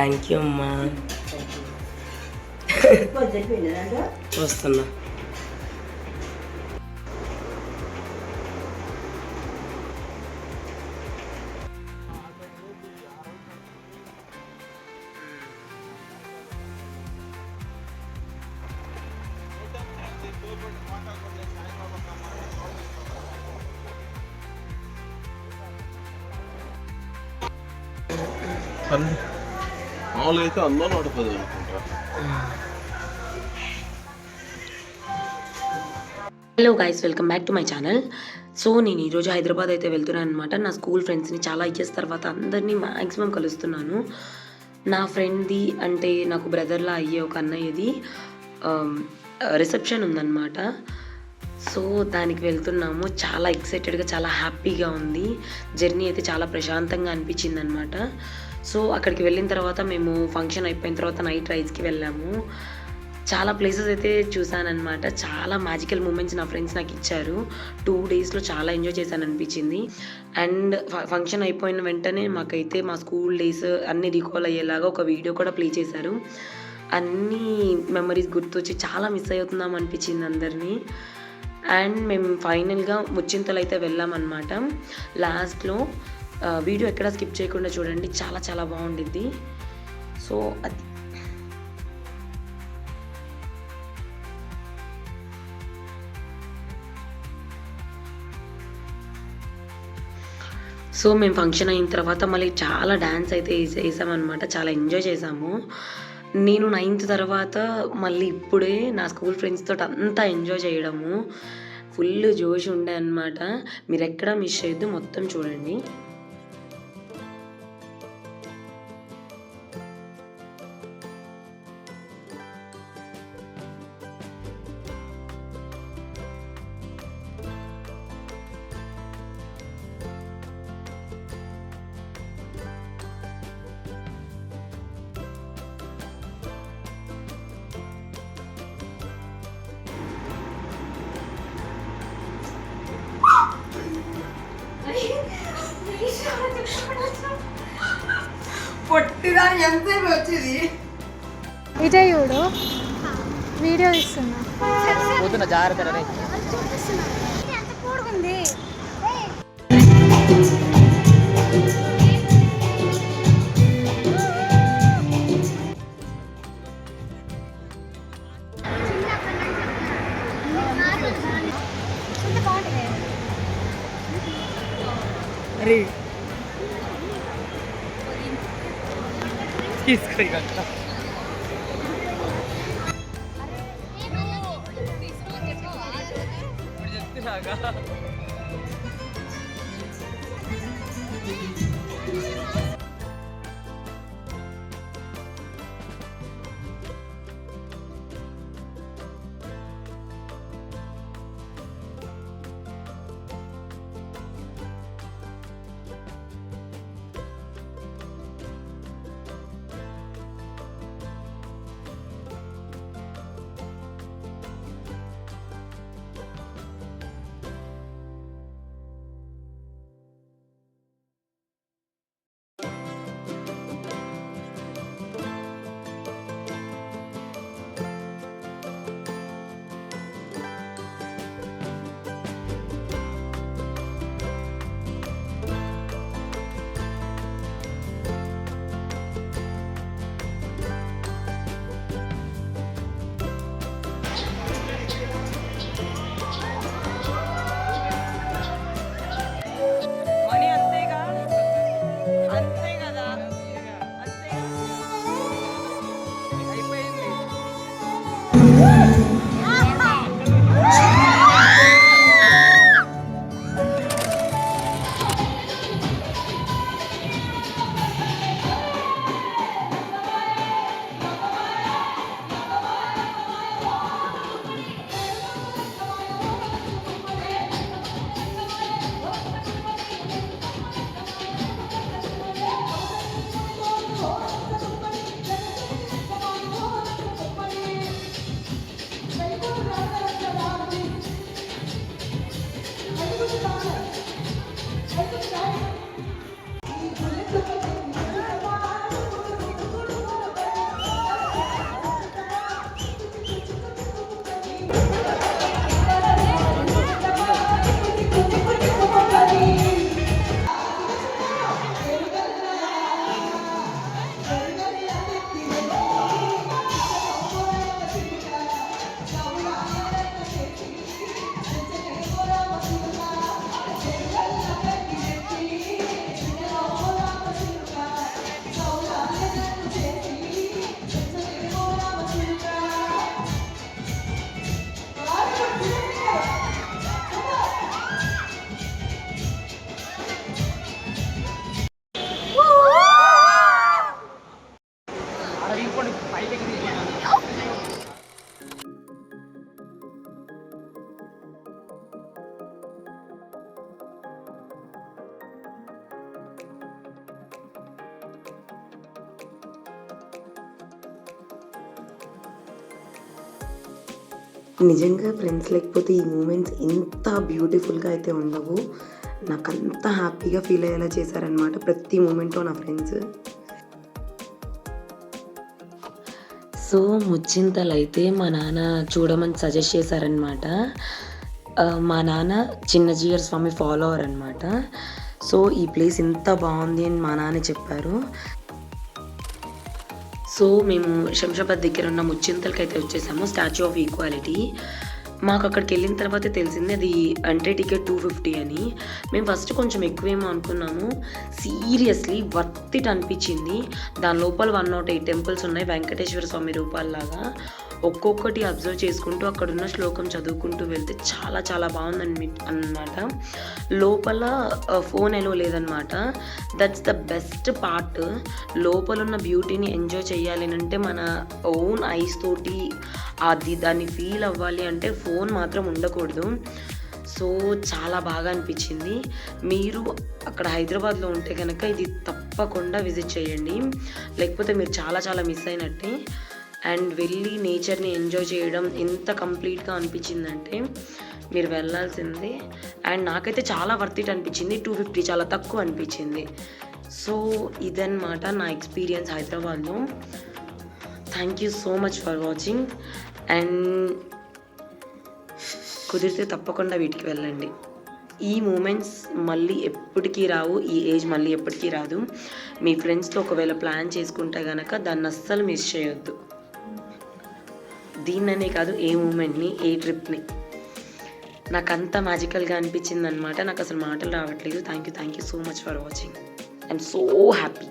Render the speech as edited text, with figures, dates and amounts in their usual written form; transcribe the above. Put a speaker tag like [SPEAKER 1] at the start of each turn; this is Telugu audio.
[SPEAKER 1] థ్యాంక్ యూ అమ్మా. వస్తున్నా.
[SPEAKER 2] మామూలుగా అయితే అందరూ 110 అనుకుంటా.
[SPEAKER 1] Hello guys, welcome back to my channel. So నేను ఈరోజు హైదరాబాద్ అయితే వెళ్తున్నాను అనమాట. నా స్కూల్ ఫ్రెండ్స్ని చాలా ఇయర్స్ తర్వాత అందరినీ మ్యాక్సిమం కలుస్తున్నాను. నా ఫ్రెండ్ది అంటే నాకు బ్రదర్లా అయ్యే ఒక అన్నయ్యది రిసెప్షన్ ఉందన్నమాట. సో దానికి వెళ్తున్నాము. చాలా ఎక్సైటెడ్గా, చాలా హ్యాపీగా ఉంది. జర్నీ అయితే చాలా ప్రశాంతంగా అనిపించింది అనమాట. సో అక్కడికి వెళ్ళిన తర్వాత మేము ఫంక్షన్ అయిపోయిన తర్వాత నైట్ రైడ్స్కి వెళ్ళాము. చాలా ప్లేసెస్ అయితే చూసానమాట. చాలా మ్యాజికల్ మూమెంట్స్ నా ఫ్రెండ్స్ నాకు ఇచ్చారు. 2 డేస్లో చాలా ఎంజాయ్ చేశాను అనిపించింది. అండ్ ఫంక్షన్ అయిపోయిన వెంటనే మాకైతే మా స్కూల్ డేస్ అన్నీ రీకాల్ అయ్యేలాగా ఒక వీడియో కూడా ప్లే చేశారు. అన్నీ మెమరీస్ గుర్తొచ్చి చాలా మిస్ అవుతున్నాం అనిపించింది అందరినీ. అండ్ మేము ఫైనల్గా ముచ్చింతలు అయితే వెళ్ళామన్నమాట. లాస్ట్లో వీడియో ఎక్కడ స్కిప్ చేయకుండా చూడండి, చాలా చాలా బాగుండిద్ది. సో అది మేము ఫంక్షన్ అయిన తర్వాత మళ్ళీ చాలా డ్యాన్స్ అయితే వేసామన్నమాట. చాలా ఎంజాయ్ చేసాము. నేను 9th తర్వాత మళ్ళీ ఇప్పుడే నా స్కూల్ ఫ్రెండ్స్తో అంతా ఎంజాయ్ చేయడము, ఫుల్ జోష్ ఉండే అనమాట. మీరు ఎక్కడ మిస్ చేయొద్దు, మొత్తం చూడండి.
[SPEAKER 3] పొట్టిదాన్ని ఎంతసేపు వచ్చింది
[SPEAKER 4] ఇదే చూడు, వీడియో ఇస్తున్నా.
[SPEAKER 5] పోతున్నా జాగ్రత్త.
[SPEAKER 4] ఎంత కూడుకుంది.
[SPEAKER 3] అరే
[SPEAKER 1] నిజంగా ఫ్రెండ్స్ లేకపోతే ఈ మూమెంట్స్ ఇంత బ్యూటిఫుల్గా అయితే ఉండవు. నాకు అంత హ్యాపీగా ఫీల్ అయ్యేలా చేశారనమాట ప్రతి మూమెంట్లో నా ఫ్రెండ్స్. సో ముచ్చింతలు అయితే మా నాన్న చూడమని సజెస్ట్ చేశారనమాట. మా నాన్న చిన్నజీయర్ స్వామి ఫాలోవర్ అనమాట. సో ఈ ప్లేస్ ఇంత బాగుంది అని మా నాన్న చెప్పారు. సో మేము శంషాబాద్ దగ్గర ఉన్న ముచ్చింతలకి అయితే వచ్చేసాము, స్టాచ్యూ ఆఫ్ ఈక్వాలిటీ. మాకు అక్కడికి వెళ్ళిన తర్వాత తెలిసింది అది ఎంట్రీ టికెట్ 250 అని. మేము ఫస్ట్ కొంచెం ఎక్కువేమో అనుకున్నాము. సీరియస్లీ వర్త్ ఇట్ అనిపించింది. దాని లోపల 108 టెంపుల్స్ ఉన్నాయి వెంకటేశ్వర స్వామి రూపాల్లాగా. ఒక్కొక్కటి అబ్జర్వ్ చేసుకుంటూ అక్కడున్న శ్లోకం చదువుకుంటూ వెళ్తే చాలా చాలా బాగుంది అన్నమాట. లోపల ఫోన్ ఎలో లేదనమాట. That's the best part. లోపల ఉన్న బ్యూటీని ఎంజాయ్ చేయాలి అంటే మన ఓన్ ఐస్ తోటి దాన్ని ఫీల్ అవ్వాలి అంటే ఫోన్ మాత్రం ఉండకూడదు. సో చాలా బాగా అనిపించింది. మీరు అక్కడ హైదరాబాద్లో ఉంటే కనుక ఇది తప్పకుండా విజిట్ చేయండి, లేకపోతే మీరు చాలా చాలా మిస్ అయినట్టే. అండ్ వెళ్ళి నేచర్ని ఎంజాయ్ చేయడం ఎంత కంప్లీట్గా అనిపించిందంటే మీరు వెళ్ళాల్సిందే. అండ్ నాకైతే చాలా వర్త్ ఇట్ అనిపించింది. 250 చాలా తక్కువ అనిపించింది. సో ఇదన్నమాట నా ఎక్స్పీరియన్స్ హైదరాబాద్లో. Thank you so much for watching. And కుదిరితే తప్పకుండా వీటికి వెళ్ళండి. ఈ మూమెంట్స్ మళ్ళీ ఎప్పటికీ రావు. ఈ ఏజ్ మళ్ళీ ఎప్పటికీ రాదు. మీ ఫ్రెండ్స్తో ఒకవేళ ప్లాన్ చేసుకుంటే కనుక దాన్ని అస్సలు మిస్ చేయొద్దు. దీన్ననే కాదు, ఏ మూమెంట్ని, ఏ ట్రిప్ని. నాకు అంత మ్యాజికల్గా అనిపించింది అనమాట. నాకు అసలు మాటలు రావట్లేదు. Thank you so much for watching. I'm so happy.